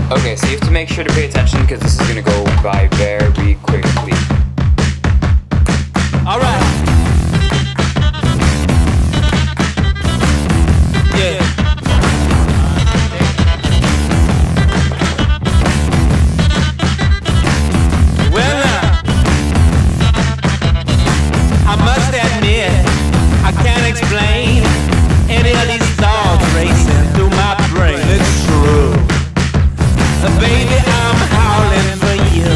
Okay, so you have to make sure to pay attention because this is gonna go by very quickly. Alright. Yeah. Well now, I must admit, I can't explain any of these thoughts racing through my brain. It's true. Baby, I'm howling for you.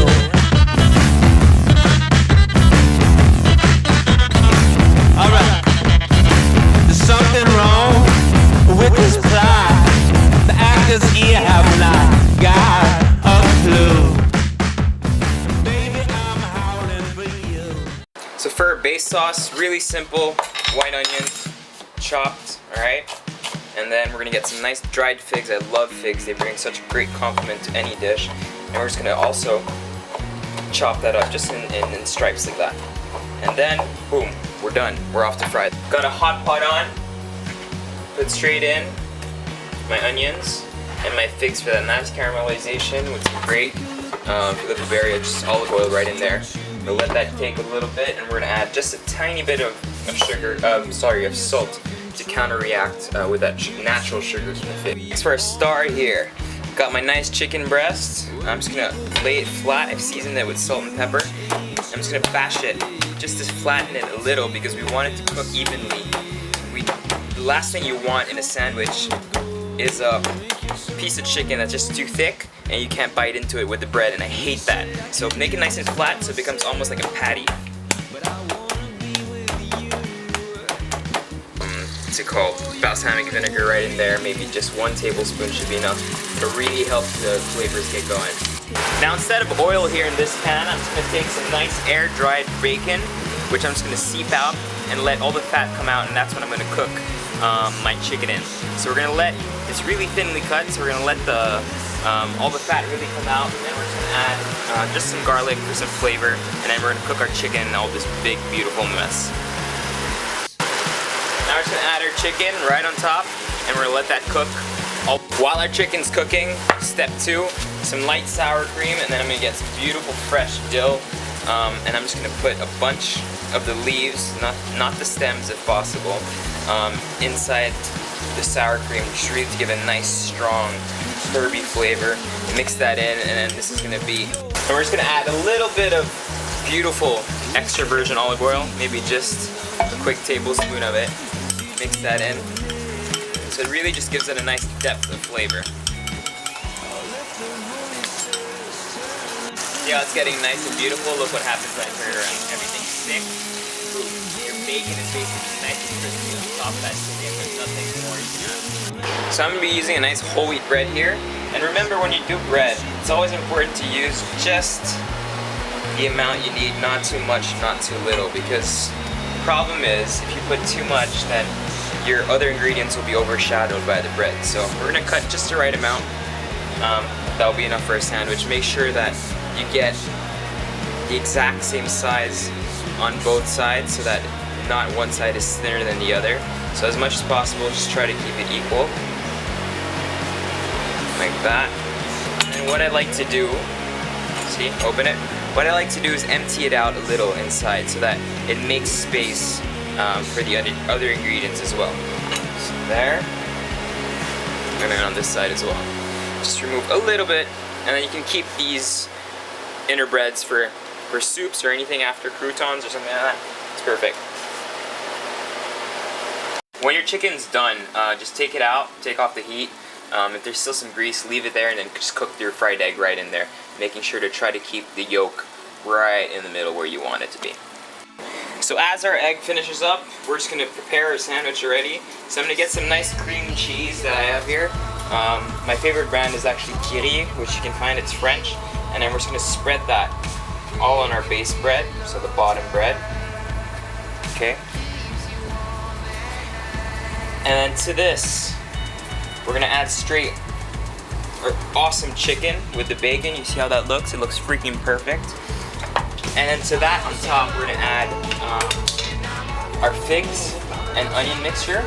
Alright. There's something wrong with this plot. The actors here have not got a clue. Baby, I'm howling for you. So for a base sauce, really simple, white onion, chopped, alright? And then we're gonna get some nice dried figs. I love figs, they bring such a great compliment to any dish. And we're just gonna also chop that up just in stripes like that. And then, boom, we're done. We're off to fry. Got a hot pot on, put straight in my onions and my figs for that nice caramelization with some great, if you look at the berry, just olive oil right in there. We'll let that take a little bit and we're gonna add just a tiny bit of sugar, of salt to counter-react with that natural sugar from the fig. As for a star here, got my nice chicken breast. I'm just gonna lay it flat. I've seasoned it with salt and pepper. I'm just gonna bash it just to flatten it a little because we want it to cook evenly. The last thing you want in a sandwich is a piece of chicken that's just too thick and you can't bite into it with the bread, and I hate that. So make it nice and flat so it becomes almost like a patty. What's it called? Balsamic vinegar right in there. Maybe just 1 tablespoon should be enough to really help the flavors get going. Now instead of oil here in this pan, I'm just gonna take some nice air-dried bacon, which I'm just gonna seep out and let all the fat come out, and that's what I'm gonna cook my chicken in. So we're gonna let, it's really thinly cut, so we're gonna let the all the fat really come out, and then we're just gonna add just some garlic for some flavor, and then we're gonna cook our chicken in all this big, beautiful mess. Now we're just gonna add our chicken right on top, and we're gonna let that cook. While our chicken's cooking, step 2, some light sour cream, and then I'm gonna get some beautiful fresh dill, and I'm just gonna put a bunch of the leaves, not the stems if possible, inside the sour cream, just really to give a nice, strong, herby flavor. Mix that in, and then this is gonna be. And we're just gonna add a little bit of beautiful extra virgin olive oil, maybe just a quick tablespoon of it. Mix that in. So it really just gives it a nice depth of flavor. See how it's getting nice and beautiful? Look what happens when I turn it around. Everything's thick. Your bacon is basically nice and crispy on top of that chicken. There's nothing more you can add. So I'm going to be using a nice whole wheat bread here. And remember, when you do bread, it's always important to use just the amount you need, not too much, not too little, because the problem is if you put too much, then your other ingredients will be overshadowed by the bread. So we're gonna cut just the right amount. That'll be enough for a sandwich. Make sure that you get the exact same size on both sides so that not one side is thinner than the other. So as much as possible, just try to keep it equal. Like that. And what I like to do, see, open it. What I like to do is empty it out a little inside so that it makes space for the other ingredients as well. So there, and then on this side as well. Just remove a little bit, and then you can keep these inner breads for soups or anything after croutons or something like that. It's perfect. When your chicken's done, just take it out, take off the heat. If there's still some grease, leave it there, and then just cook your fried egg right in there, making sure to try to keep the yolk right in the middle where you want it to be. So as our egg finishes up, we're just going to prepare our sandwich already. So I'm going to get some nice cream cheese that I have here. My favorite brand is actually Kiri, which you can find, it's French. And then we're just going to spread that all on our base bread, so the bottom bread. Okay. And then to this, we're going to add straight our awesome chicken with the bacon. You see how that looks? It looks freaking perfect. And then to that on top, we're gonna add our figs and onion mixture.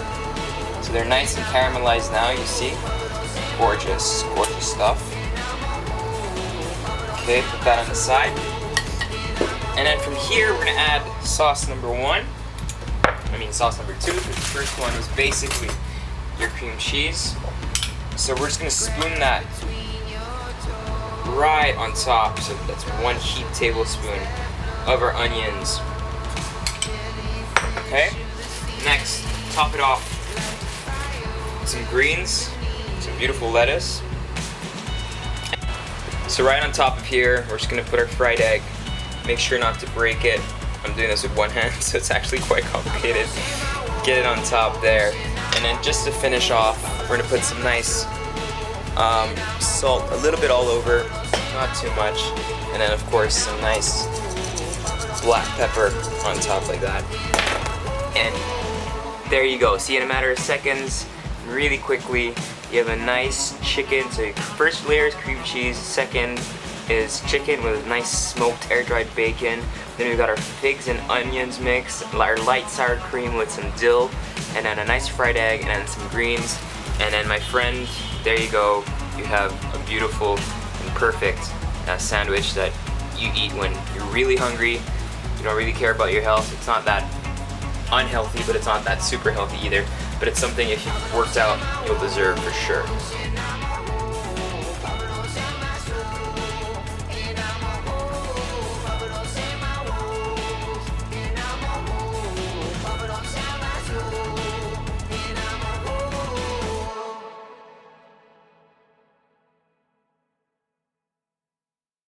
So they're nice and caramelized now, you see. Gorgeous, gorgeous stuff. Okay, put that on the side. And then from here, we're gonna add sauce number 1. I mean sauce number 2, because the first one was basically your cream cheese. So we're just gonna spoon that right on top. So that's 1 heaped tablespoon of our onions. Okay. Next, top it off with some greens, some beautiful lettuce. So right on top of here, we're just gonna put our fried egg. Make sure not to break it. I'm doing this with one hand, so it's actually quite complicated. Get it on top there. And then just to finish off, we're gonna put some nice salt, a little bit all over, not too much. And then of course some nice black pepper on top like that. And there you go. See, in a matter of seconds, really quickly, you have a nice chicken. So your first layer is cream cheese, second is chicken with nice smoked air-dried bacon. Then we've got our figs and onions mix, our light sour cream with some dill, and then a nice fried egg, and then some greens. And then my friend, there you go. You have a beautiful and perfect sandwich that you eat when you're really hungry. You don't really care about your health. It's not that unhealthy, but it's not that super healthy either. But it's something, if you've worked out, you'll deserve for sure.